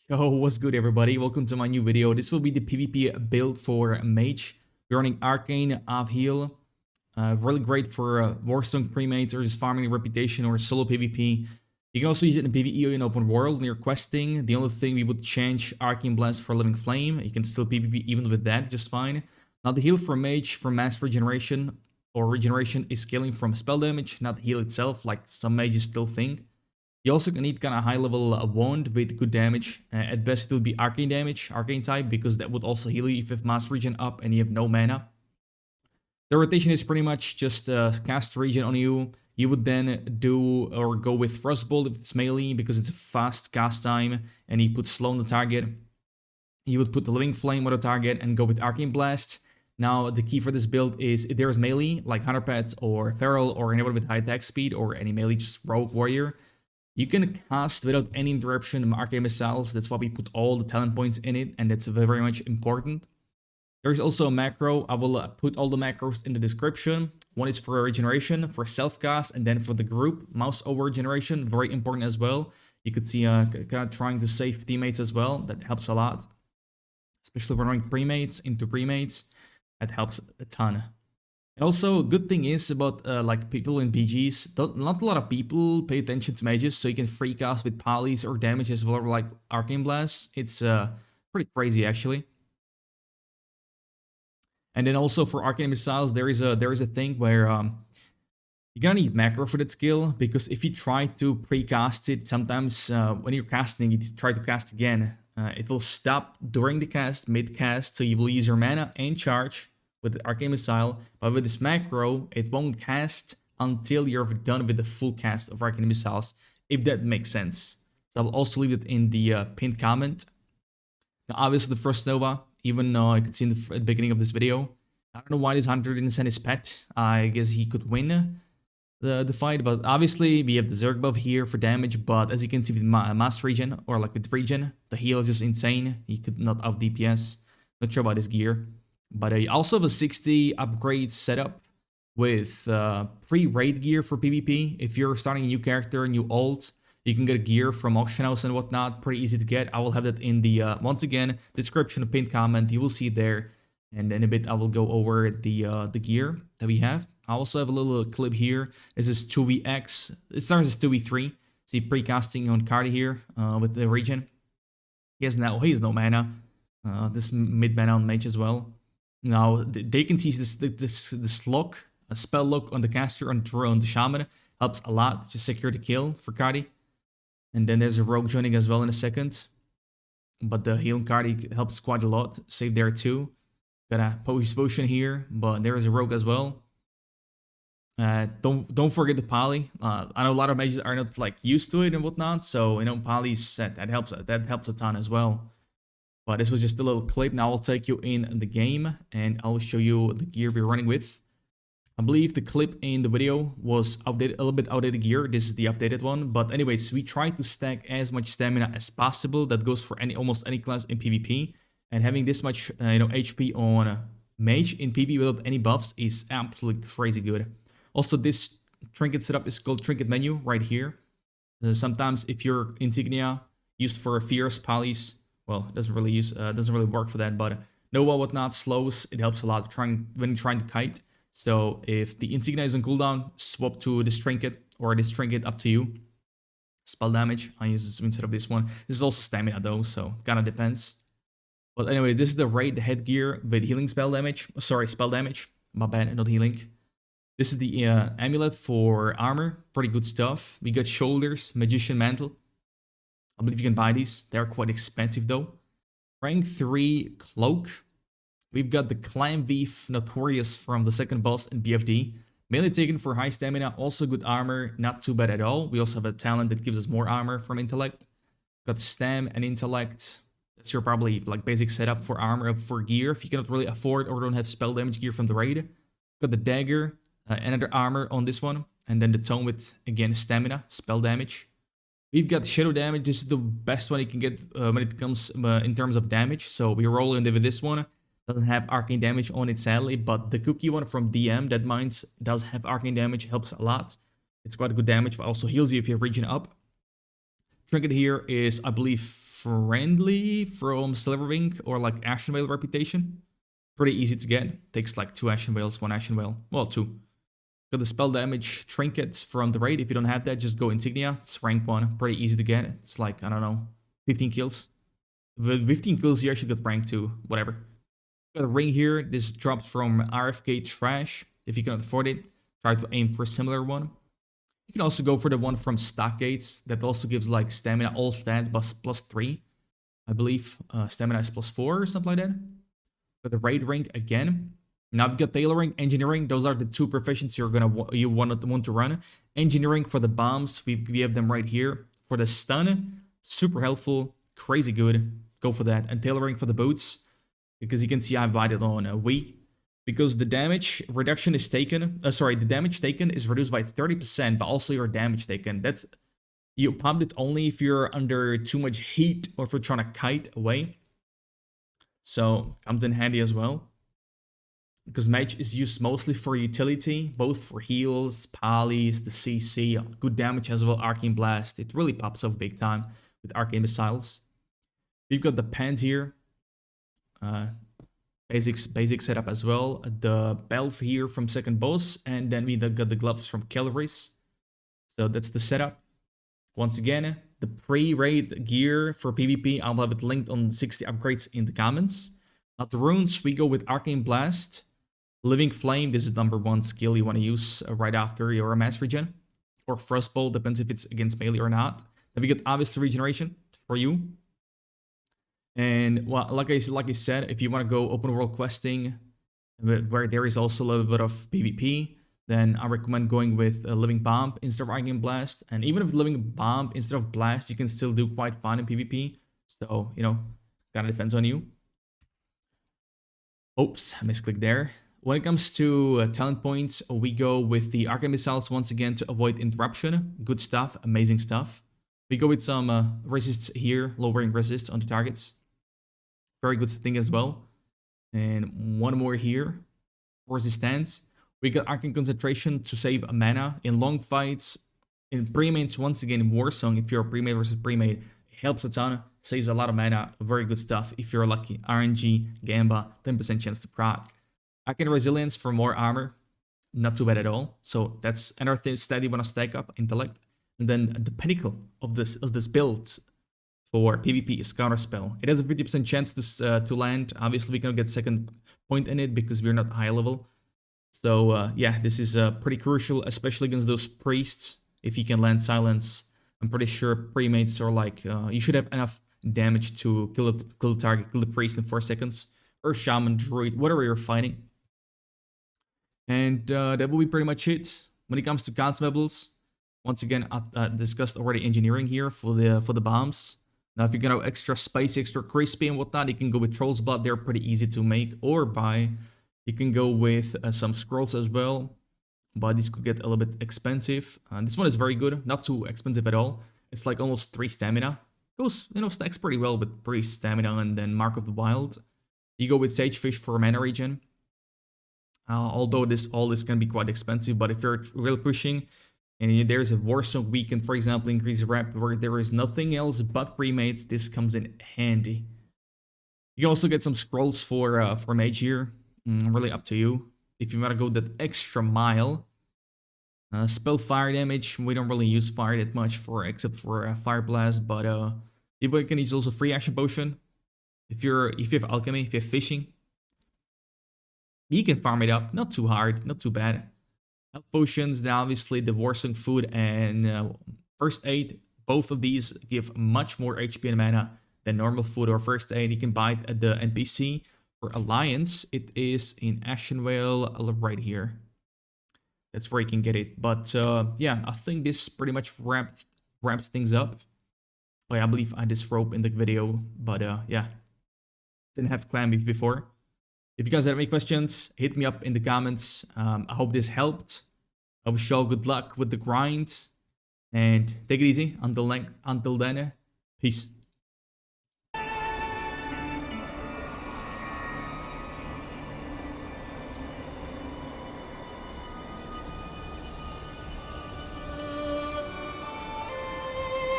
Yo, what's good everybody? Welcome to my new video. This will be the PvP build for Mage. We're running Arcane Off Heal. Really great for Warstone premates or just farming reputation or solo PvP. You can also use it in PvE in open world when you're questing. The only thing we would change Arcane Blast for Living Flame. You can still PvP even with that just fine. Now the heal for Mage for mass regeneration or regeneration is scaling from spell damage, not the heal itself like some mages still think. You also need kind of high level wand with good damage. At best it will be arcane damage, arcane type, because that would also heal you if you have mass regen up and you have no mana. The rotation is pretty much just cast regen on you. You would then do or go with Frostbolt if it's melee because it's a fast cast time and you put slow on the target. You would put the Living Flame on the target and go with Arcane Blast. Now the key for this build is if there is melee like Hunter Pet or Feral or anyone with high attack speed or any melee just rogue warrior. You can cast without any interruption Arcane Missiles. That's why we put all the talent points in it, and that's very much important. There's also a macro. I will put all the macros in the description. One is for regeneration, for self-cast, and then for the group. Mouse over regeneration, very important as well. You could see kind of trying to save teammates as well. That helps a lot. Especially when running premates into premates. That helps a ton. And also, a good thing is about like people in BGs, not a lot of people pay attention to mages, so you can free cast with polys or damage as well, like Arcane Blast. It's pretty crazy actually. And then also for Arcane Missiles, there is a thing where you're gonna need macro for that skill, because if you try to pre-cast it, sometimes when you're casting, you try to cast again, it will stop during the cast, mid-cast, so you will use your mana and charge with the Arcane Missile, but with this macro, it won't cast until you're done with the full cast of Arcane Missiles, if that makes sense. So I'll also leave it in the pinned comment. Now, obviously, the first Nova, even though I could see in the beginning of this video, I don't know why this hunter didn't send his pet. I guess he could win the fight, but obviously we have the Zerg buff here for damage, but as you can see with mass regen, or like with regen, the heal is just insane. He could not out DPS. Not sure about his gear. But I also have a 60 upgrade setup with pre-raid gear for PvP. If you're starting a new character, a new ult, you can get gear from auction house and whatnot. Pretty easy to get. I will have that in the, once again, description, pinned comment. You will see it there. And in a bit, I will go over the gear that we have. I also have a little clip here. This is 2vx. It starts as 2v3. See pre-casting on Cardi here with the regen. He has no mana. This mid mana on Mage as well. Now, they can see this lock, a spell lock on the caster on the shaman, helps a lot to secure the kill for Cardi. And then there's a rogue joining as well in a second. But the healing Cardi helps quite a lot, save there too. Got a potion here, but there is a rogue as well. Don't forget the poly. I know a lot of mages are not like used to it and whatnot, so you know poly's set, that helps a ton as well. But this was just a little clip. Now I'll take you in the game and I'll show you the gear we're running with. I believe the clip in the video was outdated, a little bit outdated gear. This is the updated one. But anyways, we try to stack as much stamina as possible. That goes for almost any class in PvP. And having this much HP on Mage in PvP without any buffs is absolutely crazy good. Also, this trinket setup is called Trinket Menu right here. Sometimes if your insignia used for fierce polys, well, it doesn't really work for that, but Nova whatnot slows, it helps a lot when you're trying to kite. So if the insignia is on cooldown, swap to this trinket or this trinket, up to you. Spell damage, I use this instead of this one. This is also stamina though, so kind of depends. But anyway, this is the raid headgear with healing spell damage. Sorry, spell damage. My bad, not healing. This is the amulet for armor, pretty good stuff. We got shoulders, magician mantle. I believe you can buy these. They're quite expensive though. Rank 3 cloak. We've got the Clan Thief Notorious from the second boss in BFD. Mainly taken for high stamina, also good armor, not too bad at all. We also have a talent that gives us more armor from intellect. Got stam and intellect. That's your probably like basic setup for armor, for gear if you cannot really afford or don't have spell damage gear from the raid. Got the dagger, another armor on this one. And then the tome with, again, stamina, spell damage. We've got shadow damage. This is the best one you can get when it comes in terms of damage. So we're rolling with this one. Doesn't have arcane damage on it sadly, but the cookie one from DM that mines does have arcane damage, helps a lot. It's quite good damage, but also heals you if you have regen up. Trinket here is, I believe, friendly from Silver Wing or like Ashen Whale reputation. Pretty easy to get. Takes like 2 Ashen Whales, 1 Ashen Whale. Well, 2. Got the spell damage trinket from the raid. If you don't have that, just go Insignia. It's rank 1. Pretty easy to get. It's like, I don't know, 15 kills. With 15 kills, you actually got rank 2. Whatever. Got a ring here. This dropped from RFK Trash. If you cannot afford it, try to aim for a similar one. You can also go for the one from Stockgates. That also gives like stamina, all stats, plus 3. I believe stamina is plus 4 or something like that. Got the raid ring again. Now we got tailoring, engineering. Those are the 2 professions you want to run. Engineering for the bombs, we have them right here. For the stun, super helpful, crazy good. Go for that. And tailoring for the boots, because you can see I've divided on a week. Because the damage reduction is taken. The damage taken is reduced by 30%, but also your damage taken. That's you pump it only if you're under too much heat or if you're trying to kite away. So comes in handy as well. Because Mage is used mostly for utility, both for heals, parleys, the CC, good damage as well, Arcane Blast. It really pops off big time with Arcane Missiles. We've got the pants here. Basic setup as well. The belt here from second boss, and then we got the gloves from Calories. So that's the setup. Once again, the pre-raid gear for PvP, I'll have it linked on 60 upgrades in the comments. Now the runes, we go with Arcane Blast. Living Flame, this is #1 skill you want to use right after your mass regen. Or Frostbolt, depends if it's against melee or not. Then we got obviously regeneration for you. And well, like I said, if you want to go open world questing, where there is also a little bit of PvP, then I recommend going with a Living Bomb instead of Arcane Blast. And even if Living Bomb instead of Blast, you can still do quite fine in PvP. So, you know, kind of depends on you. Oops, I misclicked there. When it comes to talent points, we go with the Arcane Missiles once again to avoid interruption. Good stuff, amazing stuff. We go with some resists here, lowering resists on the targets. Very good thing as well. And one more here. Resistance. We got Arcane Concentration to save mana in long fights. In pre-mains, once again, in Warsong, if you're a pre-made versus pre-made, it helps a ton. Saves a lot of mana. Very good stuff. If you're lucky. RNG, Gamba, 10% chance to proc. Arcane Resilience for more armor. Not too bad at all. So that's another stat you want to stack up. Intellect. And then the pinnacle of this build for PvP is Counterspell. It has a 50% chance to land. Obviously, we cannot get second point in it because we're not high level. So yeah, this is pretty crucial, especially against those priests. If you can land Silence, I'm pretty sure pre-mates are like, you should have enough damage to kill the target, kill the priest in 4 seconds. Or Shaman, Druid, whatever you're fighting. And that will be pretty much it. When it comes to Consumables, once again, I discussed already engineering here for the bombs. Now, if you're gonna go extra spicy, extra crispy and whatnot, you can go with Troll's Blood. They're pretty easy to make or buy. You can go with some scrolls as well, but these could get a little bit expensive. This one is very good, not too expensive at all. It's like almost 3 stamina. Goes, you know, stacks pretty well with 3 stamina and then Mark of the Wild. You go with Sagefish for mana regen. Although all this can be quite expensive, but if you're really pushing and there's a Warsong weekend, for example, increase rep where there is nothing else but pre-mates, this comes in handy. You can also get some scrolls for Mage here. Really up to you. If you want to go that extra mile. Spell fire damage. We don't really use fire that much except for Fire Blast, but you can use also free action potion. If you have alchemy, if you have fishing, you can farm it up. Not too hard, not too bad. Health potions, then obviously the Warsong food and first aid. Both of these give much more HP and mana than normal food or first aid. You can buy it at the NPC. For Alliance, it is in Ashen Whale right here. That's where you can get it. But yeah, I think this pretty much wrapped things up. Oh, yeah, I believe I had this rope in the video, but yeah. Didn't have clan beef before. If you guys have any questions, hit me up in the comments. I hope this helped. I wish you all good luck with the grind. And take it easy. Until then, peace.